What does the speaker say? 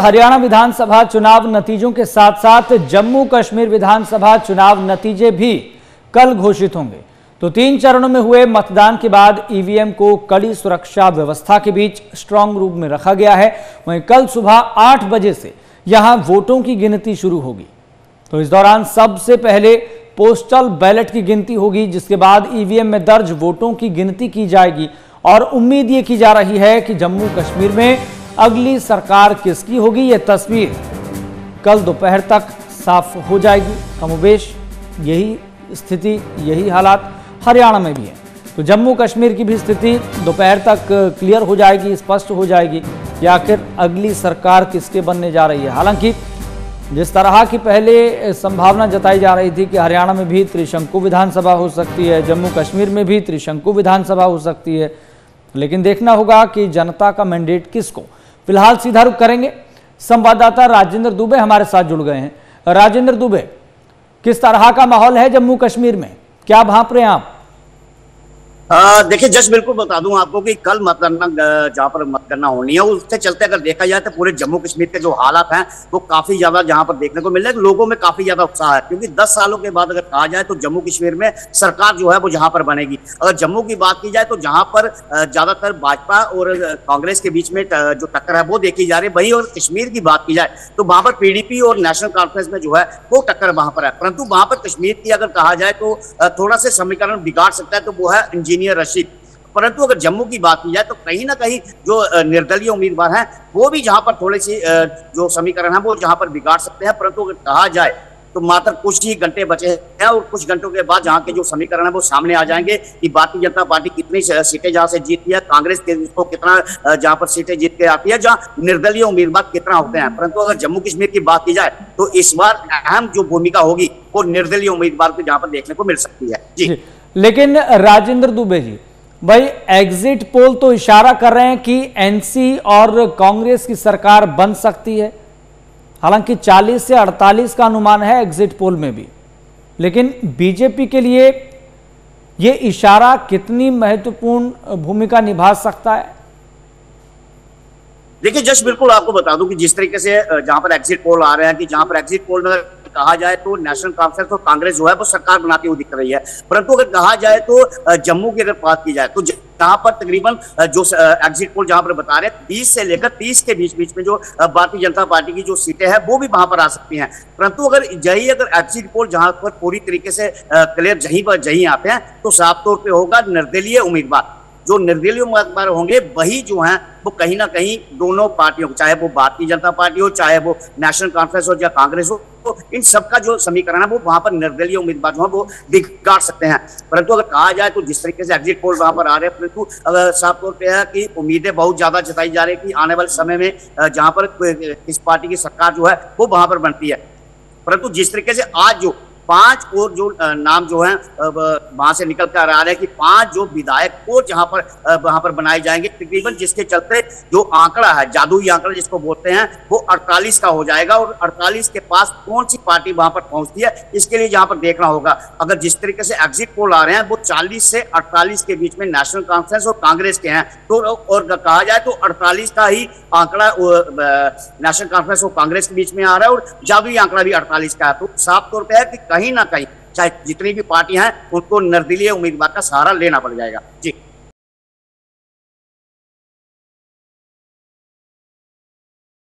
हरियाणा विधानसभा चुनाव नतीजों के साथ साथ जम्मू कश्मीर विधानसभा चुनाव नतीजे भी कल घोषित होंगे। तो 3 चरणों में हुए मतदान के बाद ईवीएम को कड़ी सुरक्षा व्यवस्था के बीच स्ट्रांग रूम में रखा गया है। वहीं कल सुबह 8 बजे से यहां वोटों की गिनती शुरू होगी। तो इस दौरान सबसे पहले पोस्टल बैलेट की गिनती होगी, जिसके बाद ईवीएम में दर्ज वोटों की गिनती की जाएगी। और उम्मीद ये की जा रही है कि जम्मू कश्मीर में अगली सरकार किसकी होगी, यह तस्वीर कल दोपहर तक साफ हो जाएगी। कमोबेश यही स्थिति, यही हालात हरियाणा में भी है। तो जम्मू कश्मीर की भी स्थिति दोपहर तक क्लियर हो जाएगी, स्पष्ट हो जाएगी कि आखिर अगली सरकार किसके बनने जा रही है। हालांकि जिस तरह की पहले संभावना जताई जा रही थी कि हरियाणा में भी त्रिशंकु विधानसभा हो सकती है, जम्मू कश्मीर में भी त्रिशंकु विधानसभा हो सकती है, लेकिन देखना होगा कि जनता का मैंडेट किसको। फिलहाल सीधा रुख करेंगे, संवाददाता राजेंद्र दुबे हमारे साथ जुड़ गए हैं। राजेंद्र दुबे, किस तरह का माहौल है जम्मू कश्मीर में, क्या भांप रहे हैं आप? देखिए जस्ट बिल्कुल बता दूं आपको कि कल मतगणना जहां पर मतगणना होनी है, उससे चलते अगर देखा जाए तो पूरे जम्मू कश्मीर के जो हालात हैं वो काफी ज्यादा जहां पर देखने को मिल रहे हैं। लोगों में काफी ज्यादा उत्साह है, क्योंकि 10 सालों के बाद अगर कहा जाए तो जम्मू कश्मीर में सरकार जो है वो जहां पर बनेगी। अगर जम्मू की बात की जाए तो जहां पर ज्यादातर भाजपा और कांग्रेस के बीच में जो टक्कर है वो देखी जा रही है। वहीं अगर कश्मीर की बात की जाए तो वहां पर पीडीपी और नेशनल कॉन्फ्रेंस में जो है वो टक्कर वहां पर है। परंतु वहां पर कश्मीर की अगर कहा जाए तो थोड़ा सा समीकरण बिगाड़ सकता है, तो वो है इंजीनियर रशीद। परंतु अगर जम्मू की बात की जाए तो कहीं ना कहीं जो निर्दलीय उम्मीदवार हैं वो भी जहां पर थोड़ी सी जो समीकरण है वो जहां पर बिगाड़ सकते हैं। परंतु अगर कहा जाए तो मात्र कुछ ही घंटे बचे हैं और कुछ घंटों के बाद जहां के जो समीकरण है वो सामने आ जाएंगे कि भारतीय जनता पार्टी कितनी सीटें जहां से जीतती है, कांग्रेस को कितना जहां पर सीटें जीत के आती है, जहां निर्दलीय उम्मीदवार कितना होते हैं। परंतु अगर जम्मू कश्मीर की बात की जाए तो इस बार अहम जो भूमिका होगी वो निर्दलीय उम्मीदवार को जहां पर देखने को मिल सकती है। जी लेकिन राजेंद्र दुबे जी, भाई एग्जिट पोल तो इशारा कर रहे हैं कि एनसी और कांग्रेस की सरकार बन सकती है। हालांकि 40 से 48 का अनुमान है एग्जिट पोल में भी, लेकिन बीजेपी के लिए यह इशारा कितनी महत्वपूर्ण भूमिका निभा सकता है? देखिए जस्ट बिल्कुल आपको बता दूं कि जिस तरीके से जहां पर एग्जिट पोल आ रहे हैं कि जहां पर एग्जिट पोल में कहा जाए तो नेशनल कॉन्फ्रेंस और कांग्रेस जो है वो सरकार बनाती हुई दिख रही है। परंतु अगर कहा जाए तो जम्मू की अगर बात की जाए तो जहां पर तकरीबन जो एग्जिट पोल जहां पर बता रहे हैं 20 से लेकर 30 के बीच में जो भारतीय जनता पार्टी की जो सीटें हैं वो भी वहां पर आ सकती हैं। परंतु अगर एग्जिट पोल जहां पर पूरी तरीके से क्लियर जहीं आते हैं तो साफ तौर पर होगा निर्दलीय उम्मीदवार। जो निर्दलीय उम्मीदवार होंगे वही जो हैं वो कहीं ना कहीं दोनों पार्टियों, चाहे वो भारतीय जनता पार्टी हो, चाहे वो नेशनल कॉन्फ्रेंस हो या कांग्रेस हो, तो इन सबका जो समीकरण है वो वहां पर निर्दलीय उम्मीदवार जो है वो बिगाड़ सकते हैं। परंतु अगर कहा जाए तो जिस तरीके से एग्जिट पोल वहां पर आ रहे हैं, परंतु अगर साफ तौर पर है कि उम्मीदें बहुत ज्यादा जताई जा रही है कि आने वाले समय में जहां पर किस पार्टी की सरकार जो है वो वहां पर बनती है। परंतु जिस तरीके से आज जो 5 और जो नाम जो है वहां से निकल कर आ रहे हैं कि 5 जो विधायक और जहां पर वहां पर बनाए जाएंगे, तकरीबन जिसके चलते जो आंकड़ा है, जादुई आंकड़ा जिसको बोलते हैं, वो 48 का हो जाएगा। और 48 के पास कौन सी पार्टी वहां पर पहुंचती है इसके लिए जहां पर देखना होगा। अगर जिस तरीके से एग्जिट पोल आ रहे हैं वो 40 से 48 के बीच में नेशनल कॉन्फ्रेंस और कांग्रेस के हैं, तो और कहा जाए तो 48 का ही आंकड़ा नेशनल कॉन्फ्रेंस और कांग्रेस के बीच में आ रहा है और जादुई आंकड़ा भी 48 का है। तो साफ तौर पर है कि कहीं ना कहीं चाहे जितनी भी पार्टियां हैं उनको निर्दलीय उम्मीदवार का सहारा लेना पड़ जाएगा। जी